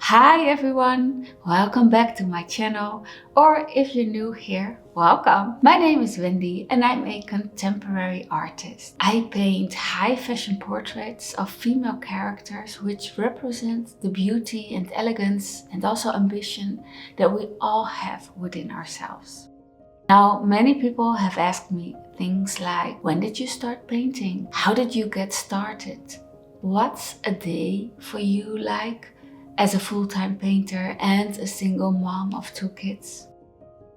Hi everyone, welcome back to my channel, or if you're new here, welcome. My name is Wendy and I'm a contemporary artist. I paint high fashion portraits of female characters which represent the beauty and elegance and also ambition that we all have within ourselves. Now, many people have asked me things like, when did you start painting? How did you get started? What's a day for you like as a full-time painter and a single mom of 2 kids?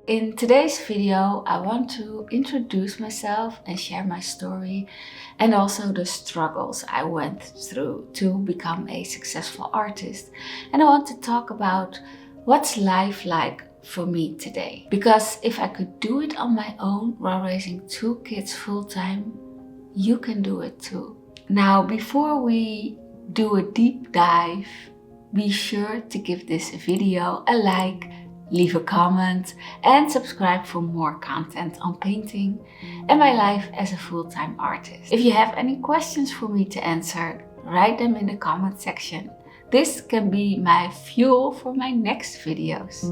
In today's video, I want to introduce myself and share my story and also the struggles I went through to become a successful artist. And I want to talk about what's life like for me today. Because if I could do it on my own while raising 2 kids full-time, you can do it too. Now, before we do a deep dive, be sure to give this video a like, leave a comment and subscribe for more content on painting and my life as a full-time artist. If you have any questions for me to answer, write them in the comment section. This can be my fuel for my next videos.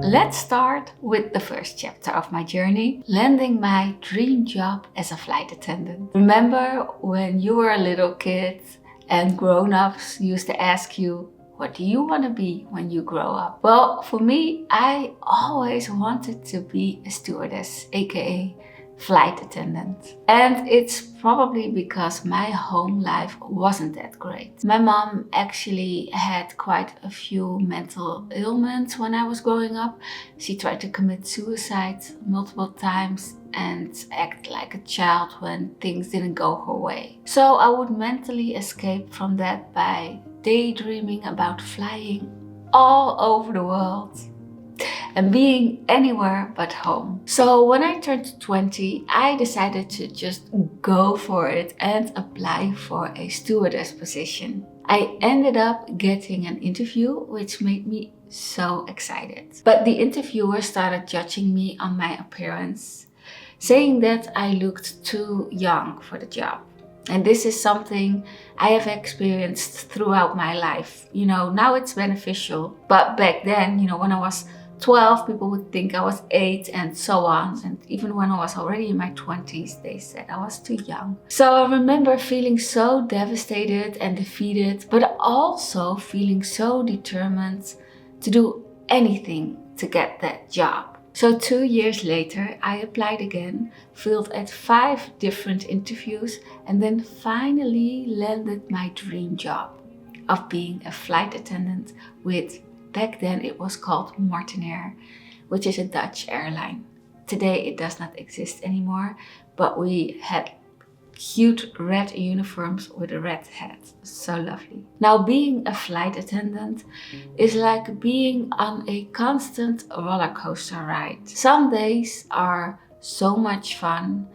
Let's start with the first chapter of my journey, landing my dream job as a flight attendant. Remember when you were a little kid and grown-ups used to ask you, what do you want to be when you grow up? Well, for me, I always wanted to be a stewardess, aka flight attendant. And it's probably because my home life wasn't that great. My mom actually had quite a few mental ailments when I was growing up. She tried to commit suicide multiple times and act like a child when things didn't go her way. So I would mentally escape from that by daydreaming about flying all over the world and being anywhere but home. So when I turned 20, I decided to just go for it and apply for a stewardess position. I ended up getting an interview, which made me so excited. But the interviewer started judging me on my appearance, saying that I looked too young for the job. And this is something I have experienced throughout my life. You know, now it's beneficial. But back then, you know, when I was 12, people would think I was 8 and so on. And even when I was already in my 20s, they said I was too young. So I remember feeling so devastated and defeated, but also feeling so determined to do anything to get that job. So 2 years later, I applied again, failed at 5 different interviews, and then finally landed my dream job of being a flight attendant with, back then it was called Martinair, which is a Dutch airline. Today it does not exist anymore, but we had cute red uniforms with a red hat. So lovely. Now, being a flight attendant is like being on a constant roller coaster ride. Some days are so much fun,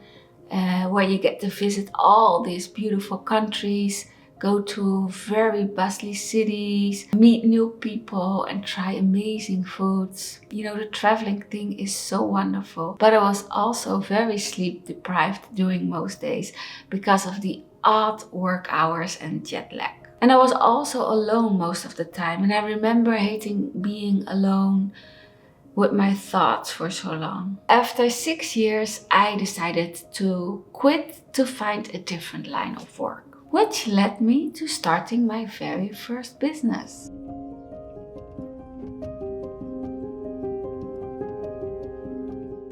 where you get to visit all these beautiful countries, go to very bustling cities, meet new people and try amazing foods. You know, the traveling thing is so wonderful. But I was also very sleep deprived during most days because of the odd work hours and jet lag. And I was also alone most of the time. And I remember hating being alone with my thoughts for so long. After 6 years, I decided to quit to find a different line of work, which led me to starting my very first business.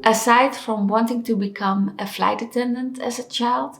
Aside from wanting to become a flight attendant as a child,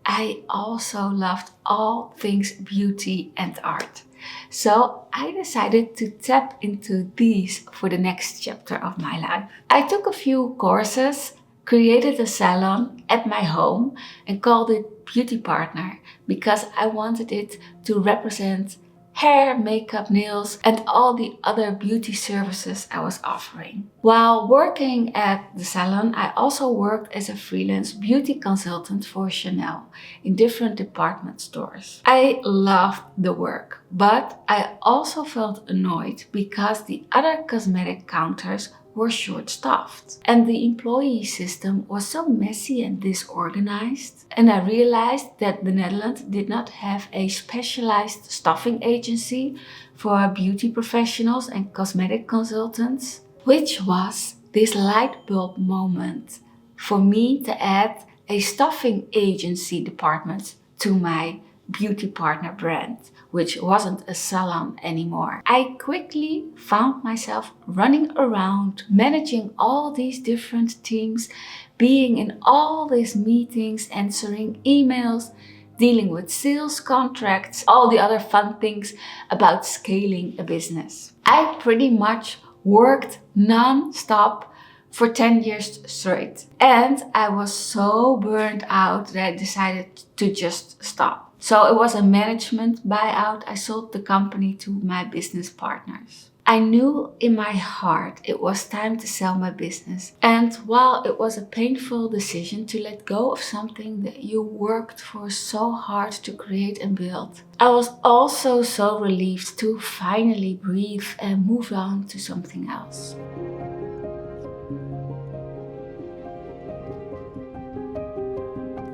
I also loved all things beauty and art. So I decided to tap into these for the next chapter of my life. I took a few courses, created a salon at my home and called it Beautypartner because I wanted it to represent hair, makeup, nails and all the other beauty services I was offering. While working at the salon, I also worked as a freelance beauty consultant for Chanel in different department stores. I loved the work, but I also felt annoyed because the other cosmetic counters were short-staffed. And the employee system was so messy and disorganized. And I realized that the Netherlands did not have a specialized staffing agency for beauty professionals and cosmetic consultants, which was this light bulb moment for me to add a staffing agency department to my Beautypartner brand, which wasn't a salon anymore. I quickly found myself running around, managing all these different teams, being in all these meetings, answering emails, dealing with sales contracts, all the other fun things about scaling a business. I pretty much worked non-stop for 10 years straight. And I was so burned out that I decided to just stop. So it was a management buyout. I sold the company to my business partners. I knew in my heart it was time to sell my business. And while it was a painful decision to let go of something that you worked for so hard to create and build, I was also so relieved to finally breathe and move on to something else.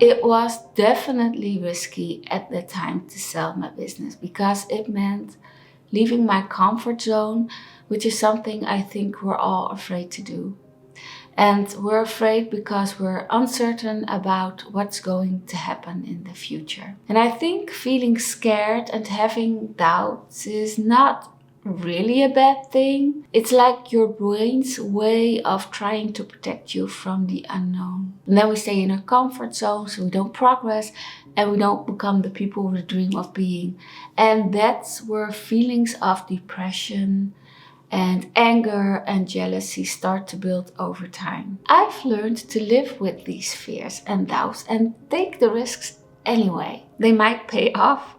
It was definitely risky at the time to sell my business because it meant leaving my comfort zone, which is something I think we're all afraid to do. And we're afraid because we're uncertain about what's going to happen in the future. And I think feeling scared and having doubts is not really a bad thing. It's like your brain's way of trying to protect you from the unknown. And then we stay in our comfort zone so we don't progress and we don't become the people we dream of being. And that's where feelings of depression and anger and jealousy start to build over time. I've learned to live with these fears and doubts and take the risks anyway. They might pay off,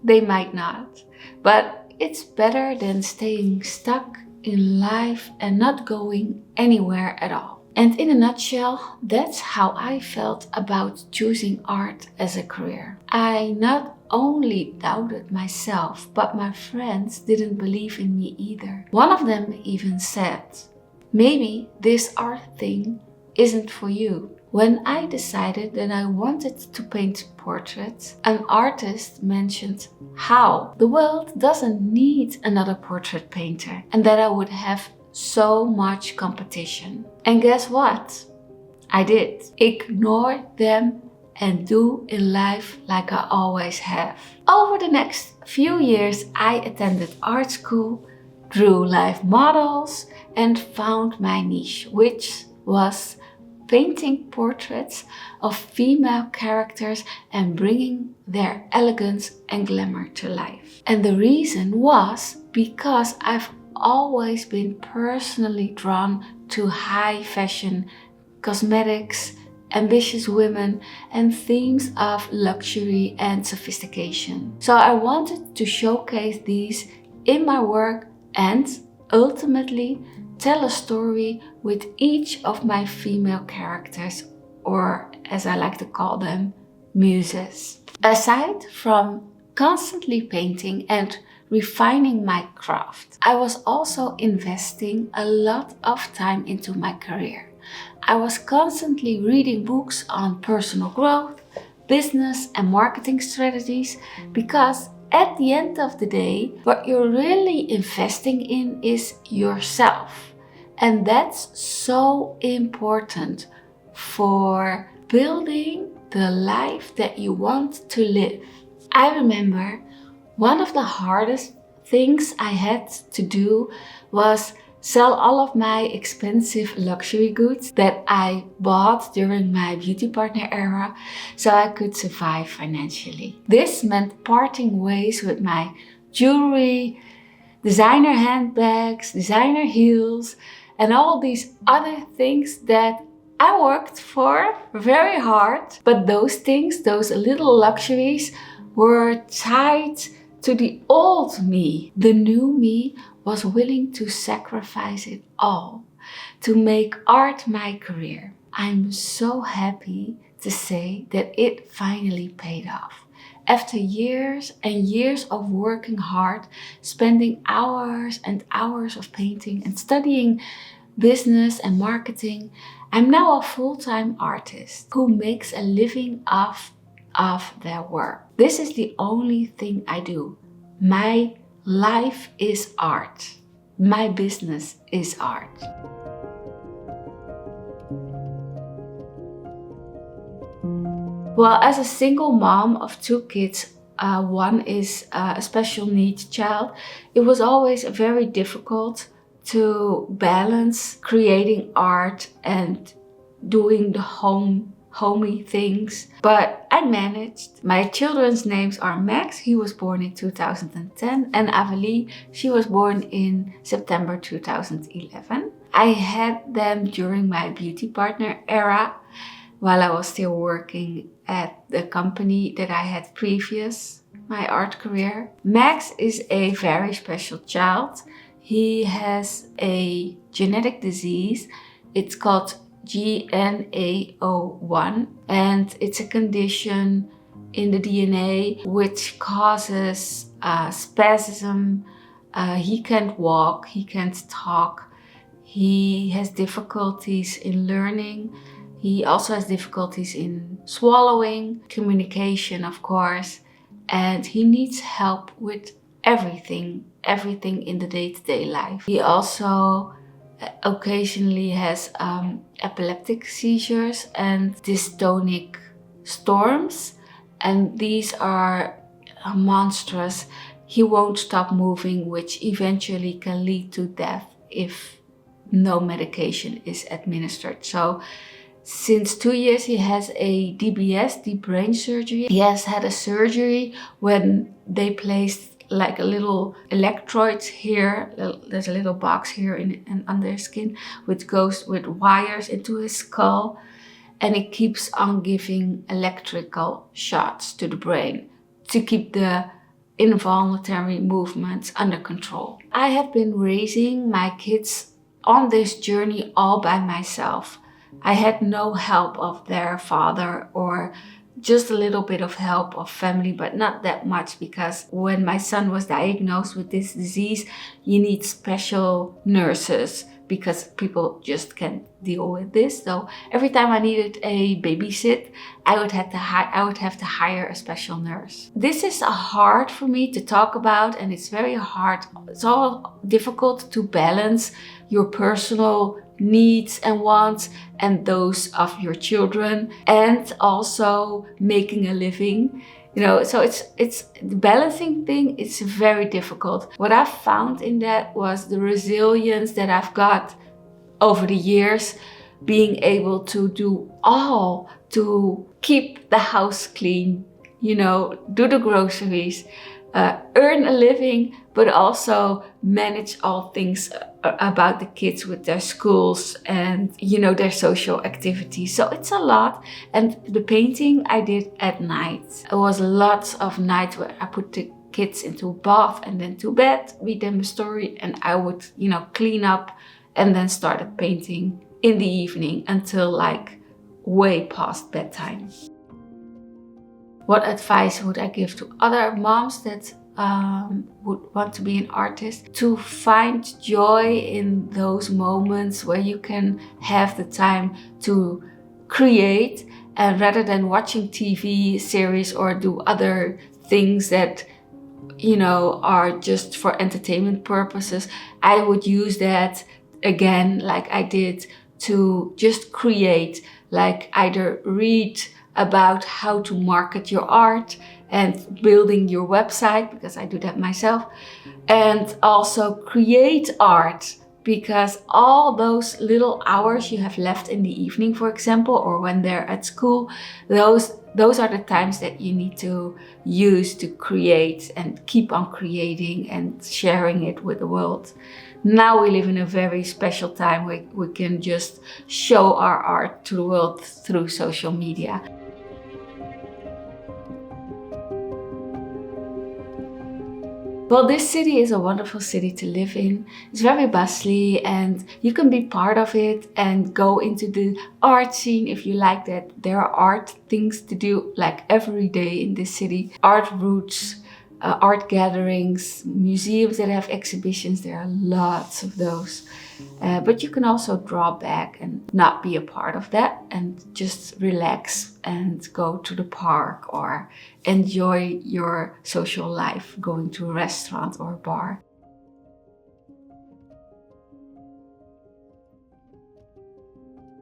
they might not, but it's better than staying stuck in life and not going anywhere at all. And in a nutshell, that's how I felt about choosing art as a career. I not only doubted myself, but my friends didn't believe in me either. One of them even said, "Maybe this art thing isn't for you." When I decided that I wanted to paint portraits, an artist mentioned how the world doesn't need another portrait painter and that I would have so much competition. And guess what? I did. Ignore them and do in life like I always have. Over the next few years, I attended art school, drew live models, and found my niche, which was painting portraits of female characters and bringing their elegance and glamour to life. And the reason was because I've always been personally drawn to high fashion, cosmetics, ambitious women, and themes of luxury and sophistication. So I wanted to showcase these in my work and ultimately tell a story with each of my female characters, or as I like to call them, muses. Aside from constantly painting and refining my craft, I was also investing a lot of time into my career. I was constantly reading books on personal growth, business and marketing strategies because at the end of the day, what you're really investing in is yourself. And that's so important for building the life that you want to live. I remember one of the hardest things I had to do was sell all of my expensive luxury goods that I bought during my Beautypartner era so I could survive financially. This meant parting ways with my jewelry, designer handbags, designer heels, and all these other things that I worked for very hard. But those things, those little luxuries, were tied to the old me. The new me was willing to sacrifice it all to make art my career. I'm so happy to say that it finally paid off. After years and years of working hard, spending hours and hours of painting and studying business and marketing. I'm now a full-time artist who makes a living off of their work. This is the only thing I do. My life is art. My business is art. Well, as a single mom of 2 kids, one is a special needs child, it was always very difficult to balance creating art and doing the homey things. But I managed. My children's names are Max, he was born in 2010, and Amelie, she was born in September 2011. I had them during my Beautypartner era, while I was still working at the company that I had previous, my art career. Max is a very special child. He has a genetic disease. It's called GNAO1, and it's a condition in the DNA which causes spasm. He can't walk, he can't talk, he has difficulties in learning. He also has difficulties in swallowing, communication, of course, and he needs help with everything in the day-to-day life. He also occasionally has epileptic seizures and dystonic storms, and these are monstrous. He won't stop moving, which eventually can lead to death if no medication is administered. So since 2 years he has a DBS, deep brain surgery. He has had a surgery when they placed like a little electrodes here. There's a little box here and under his skin which goes with wires into his skull, and it keeps on giving electrical shots to the brain to keep the involuntary movements under control. I have been raising my kids on this journey all by myself. I had no help of their father, or just a little bit of help of family, but not that much, because when my son was diagnosed with this disease, you need special nurses because people just can't deal with this. So every time I needed a babysit, I would have to hire a special nurse. This is hard for me to talk about, and it's very hard. It's all difficult to balance your personal needs and wants and those of your children, and also making a living. So it's the balancing thing. It's very difficult. What I found in that was the resilience that I've got over the years, being able to do all to keep the house clean, do the groceries, earn a living, but also manage all things about the kids with their schools and their social activities. So it's a lot. And the painting I did at night. It was lots of nights where I put the kids into a bath and then to bed, read them a story, and I would clean up and then started painting in the evening until like way past bedtime. What advice would I give to other moms that would want to be an artist? To find joy in those moments where you can have the time to create, and rather than watching TV series or do other things that are just for entertainment purposes, I would use that again, like I did, to just create, like either read about how to market your art and building your website, because I do that myself, and also create art, because all those little hours you have left in the evening, for example, or when they're at school, those are the times that you need to use to create and keep on creating and sharing it with the world. Now we live in a very special time where we can just show our art to the world through social media. Well, this city is a wonderful city to live in. It's very bustly, and you can be part of it and go into the art scene if you like that. There are art things to do like every day in this city. Art routes, art gatherings, museums that have exhibitions. There are lots of those. But you can also draw back and not be a part of that and just relax and go to the park or enjoy your social life, going to a restaurant or a bar.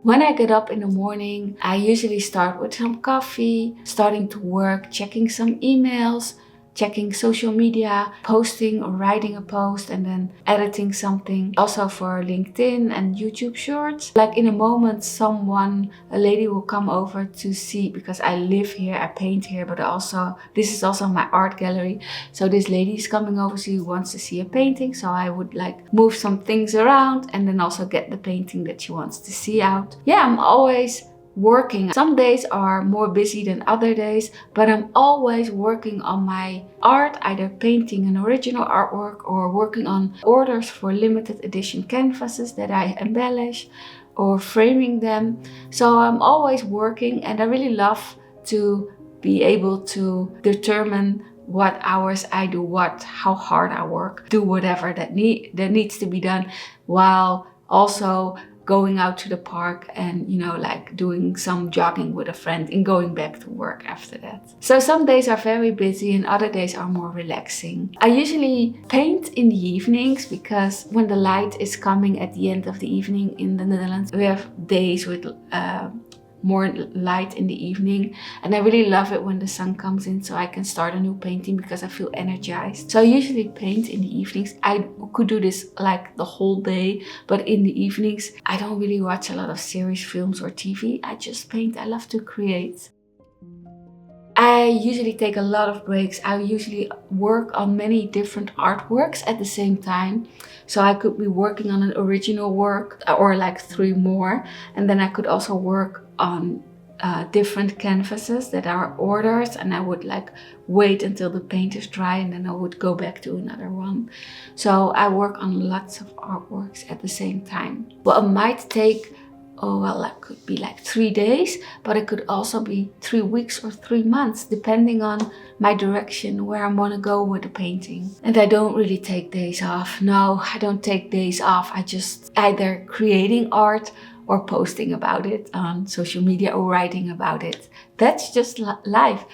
When I get up in the morning, I usually start with some coffee, starting to work, checking some emails, checking social media, posting or writing a post, and then editing something. Also for LinkedIn and YouTube Shorts. Like in a moment, a lady will come over to see, because I live here, I paint here, but also this is also my art gallery. So this lady is coming over, she wants to see a painting. So I would like move some things around and then also get the painting that she wants to see out. Yeah, I'm always working. Some days are more busy than other days, but I'm always working on my art, either painting an original artwork or working on orders for limited edition canvases that I embellish or framing them. So I'm always working, and I really love to be able to determine what hours I do how hard I work, do whatever that needs to be done, while also going out to the park and, like doing some jogging with a friend and going back to work after that. So some days are very busy and other days are more relaxing. I usually paint in the evenings, because when the light is coming at the end of the evening in the Netherlands, we have days with more light in the evening, and I really love it when the sun comes in so I can start a new painting because I feel energized. So I usually paint in the evenings. I could do this like the whole day, but in the evenings I don't really watch a lot of series, films or TV. I just paint. I love to create. I usually take a lot of breaks. I usually work on many different artworks at the same time. So I could be working on an original work or like 3 more. And then I could also work on different canvases that are orders, and I would like wait until the paint is dry and then I would go back to another one. So I work on lots of artworks at the same time. Well, it might take it could be like 3 days, but it could also be 3 weeks or 3 months, depending on my direction, where I want to go with the painting. And I don't really take days off. No, I don't take days off. I just either creating art or posting about it on social media or writing about it. That's just life.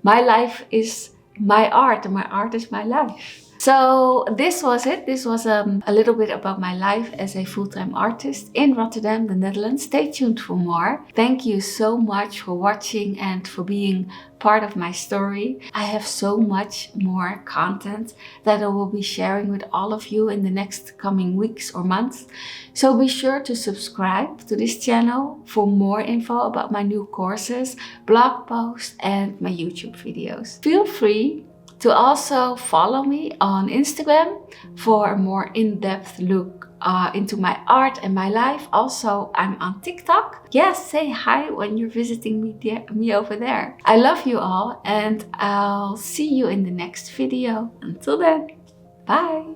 My life is my art and my art is my life. So this was it. This was a little bit about my life as a full-time artist in Rotterdam, the Netherlands. Stay tuned for more. Thank you so much for watching and for being part of my story. I have so much more content that I will be sharing with all of you in the next coming weeks or months. So be sure to subscribe to this channel for more info about my new courses, blog posts and my YouTube videos. Feel free to also follow me on Instagram for a more in-depth look into my art and my life. Also, I'm on TikTok. Yes, say hi when you're visiting me over there. I love you all and I'll see you in the next video. Until then, bye!